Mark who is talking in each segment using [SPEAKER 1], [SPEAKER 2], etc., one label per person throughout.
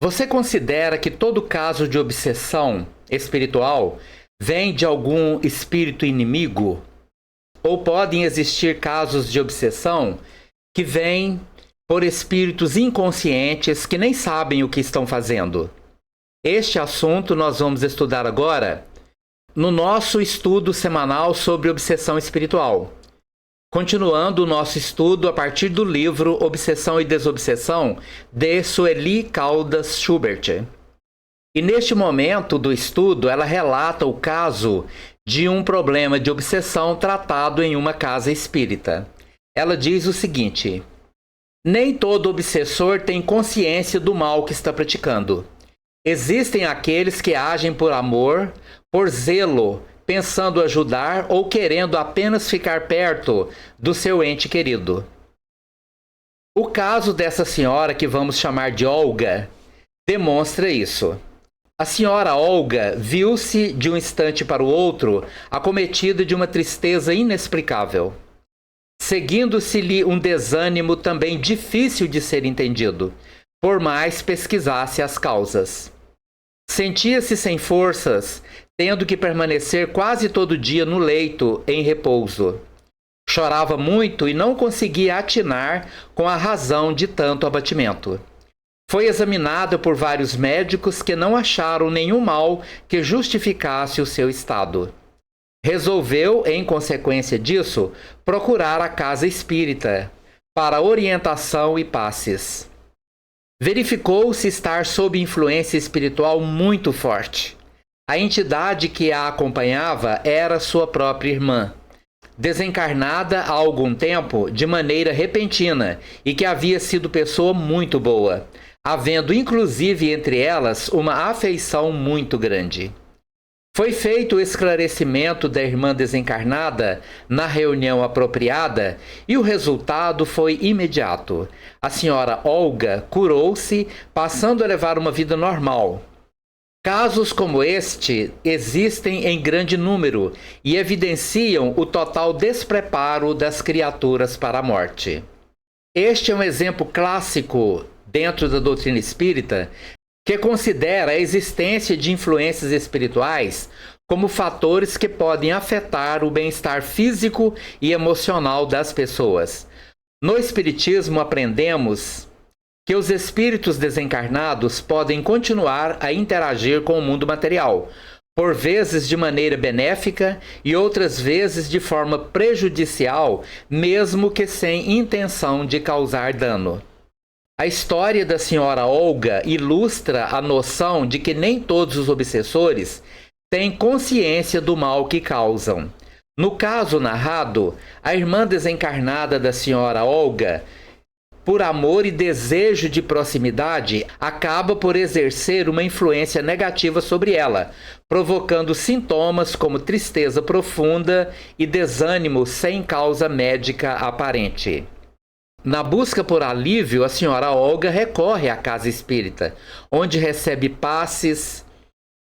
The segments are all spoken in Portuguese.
[SPEAKER 1] Você considera que todo caso de obsessão espiritual vem de algum espírito inimigo? Ou podem existir casos de obsessão que vêm por espíritos inconscientes que nem sabem o que estão fazendo? Este assunto nós vamos estudar agora no nosso estudo semanal sobre obsessão espiritual. Continuando o nosso estudo a partir do livro Obsessão e Desobsessão, de Sueli Caldas Schubert. E neste momento do estudo, ela relata o caso de um problema de obsessão tratado em uma casa espírita. Ela diz o seguinte: nem todo obsessor tem consciência do mal que está praticando. Existem aqueles que agem por amor, por zelo, pensando ajudar ou querendo apenas ficar perto do seu ente querido. O caso dessa senhora, que vamos chamar de Olga, demonstra isso. A senhora Olga viu-se de um instante para o outro acometida de uma tristeza inexplicável, seguindo-se-lhe um desânimo também difícil de ser entendido, por mais pesquisasse as causas. Sentia-se sem forças, tendo que permanecer quase todo dia no leito, em repouso. Chorava muito e não conseguia atinar com a razão de tanto abatimento. Foi examinada por vários médicos que não acharam nenhum mal que justificasse o seu estado. Resolveu, em consequência disso, procurar a casa espírita para orientação e passes. Verificou-se estar sob influência espiritual muito forte. A entidade que a acompanhava era sua própria irmã, desencarnada há algum tempo de maneira repentina e que havia sido pessoa muito boa, havendo inclusive entre elas uma afeição muito grande. Foi feito o esclarecimento da irmã desencarnada na reunião apropriada e o resultado foi imediato. A senhora Olga curou-se, passando a levar uma vida normal. Casos como este existem em grande número e evidenciam o total despreparo das criaturas para a morte. Este é um exemplo clássico dentro da doutrina espírita, que considera a existência de influências espirituais como fatores que podem afetar o bem-estar físico e emocional das pessoas. No Espiritismo aprendemos que os espíritos desencarnados podem continuar a interagir com o mundo material, por vezes de maneira benéfica e outras vezes de forma prejudicial, mesmo que sem intenção de causar dano. A história da senhora Olga ilustra a noção de que nem todos os obsessores têm consciência do mal que causam. No caso narrado, a irmã desencarnada da senhora Olga, por amor e desejo de proximidade, acaba por exercer uma influência negativa sobre ela, provocando sintomas como tristeza profunda e desânimo sem causa médica aparente. Na busca por alívio, a senhora Olga recorre à casa espírita, onde recebe passes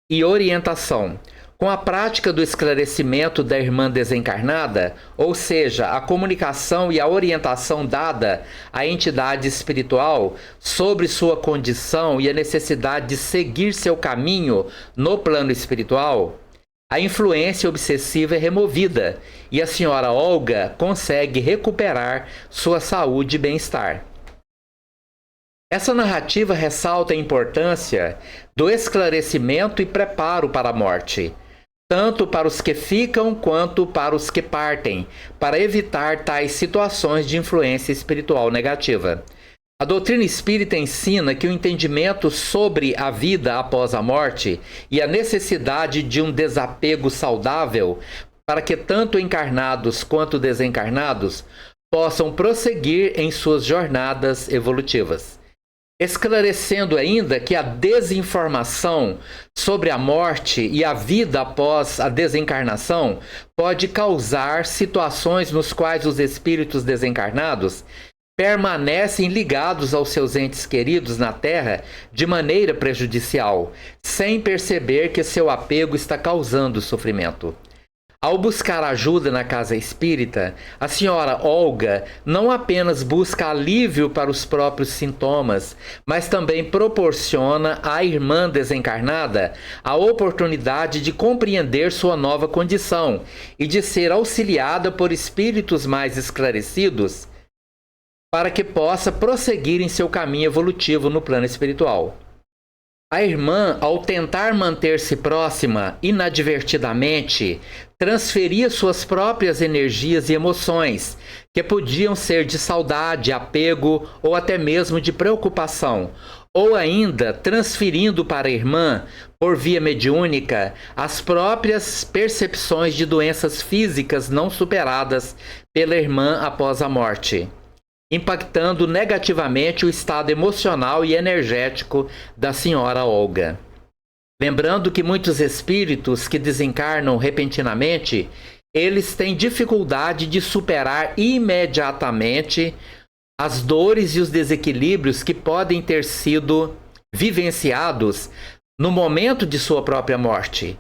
[SPEAKER 1] e orientação. Com a prática do esclarecimento da irmã desencarnada, ou seja, a comunicação e a orientação dada à entidade espiritual sobre sua condição e a necessidade de seguir seu caminho no plano espiritual, a influência obsessiva é removida e a senhora Olga consegue recuperar sua saúde e bem-estar. Essa narrativa ressalta a importância do esclarecimento e preparo para a morte, tanto para os que ficam quanto para os que partem, para evitar tais situações de influência espiritual negativa. A doutrina espírita ensina que o entendimento sobre a vida após a morte e a necessidade de um desapego saudável para que tanto encarnados quanto desencarnados possam prosseguir em suas jornadas evolutivas. Esclarecendo ainda que a desinformação sobre a morte e a vida após a desencarnação pode causar situações nos quais os espíritos desencarnados permanecem ligados aos seus entes queridos na Terra de maneira prejudicial, sem perceber que seu apego está causando sofrimento. Ao buscar ajuda na casa espírita, a senhora Olga não apenas busca alívio para os próprios sintomas, mas também proporciona à irmã desencarnada a oportunidade de compreender sua nova condição e de ser auxiliada por espíritos mais esclarecidos para que possa prosseguir em seu caminho evolutivo no plano espiritual. A irmã, ao tentar manter-se próxima inadvertidamente, transferia suas próprias energias e emoções, que podiam ser de saudade, apego ou até mesmo de preocupação, ou ainda transferindo para a irmã, por via mediúnica, as próprias percepções de doenças físicas não superadas pela irmã após a morte, impactando negativamente o estado emocional e energético da senhora Olga. Lembrando que muitos espíritos que desencarnam repentinamente, eles têm dificuldade de superar imediatamente as dores e os desequilíbrios que podem ter sido vivenciados no momento de sua própria morte.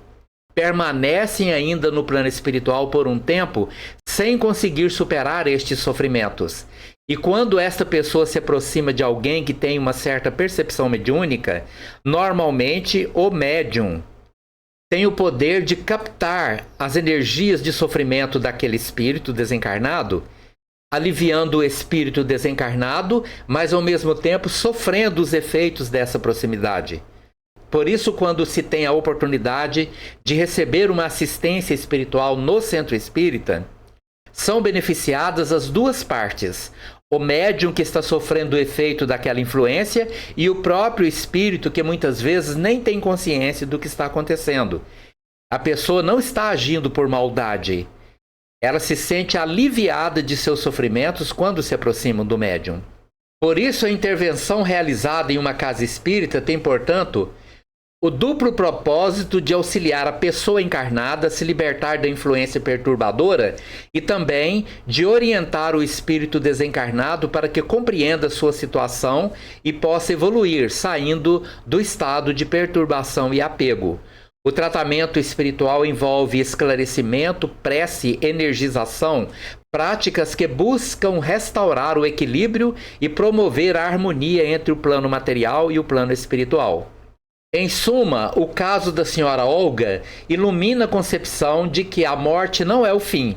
[SPEAKER 1] Permanecem ainda no plano espiritual por um tempo sem conseguir superar estes sofrimentos. E quando esta pessoa se aproxima de alguém que tem uma certa percepção mediúnica, normalmente o médium tem o poder de captar as energias de sofrimento daquele espírito desencarnado, aliviando o espírito desencarnado, mas ao mesmo tempo sofrendo os efeitos dessa proximidade. Por isso, quando se tem a oportunidade de receber uma assistência espiritual no centro espírita, são beneficiadas as duas partes, o médium que está sofrendo o efeito daquela influência e o próprio espírito que muitas vezes nem tem consciência do que está acontecendo. A pessoa não está agindo por maldade. Ela se sente aliviada de seus sofrimentos quando se aproximam do médium. Por isso, a intervenção realizada em uma casa espírita tem, portanto, o duplo propósito de auxiliar a pessoa encarnada a se libertar da influência perturbadora e também de orientar o espírito desencarnado para que compreenda sua situação e possa evoluir, saindo do estado de perturbação e apego. O tratamento espiritual envolve esclarecimento, prece, energização, práticas que buscam restaurar o equilíbrio e promover a harmonia entre o plano material e o plano espiritual. Em suma, o caso da senhora Olga ilumina a concepção de que a morte não é o fim,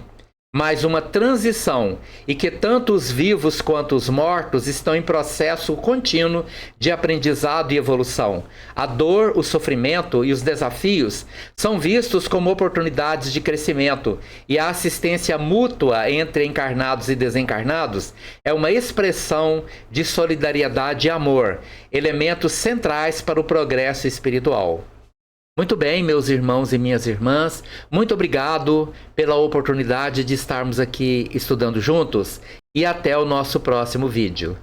[SPEAKER 1] mas uma transição, e que tanto os vivos quanto os mortos estão em processo contínuo de aprendizado e evolução. A dor, o sofrimento e os desafios são vistos como oportunidades de crescimento, e a assistência mútua entre encarnados e desencarnados é uma expressão de solidariedade e amor, elementos centrais para o progresso espiritual. Muito bem, meus irmãos e minhas irmãs, muito obrigado pela oportunidade de estarmos aqui estudando juntos e até o nosso próximo vídeo.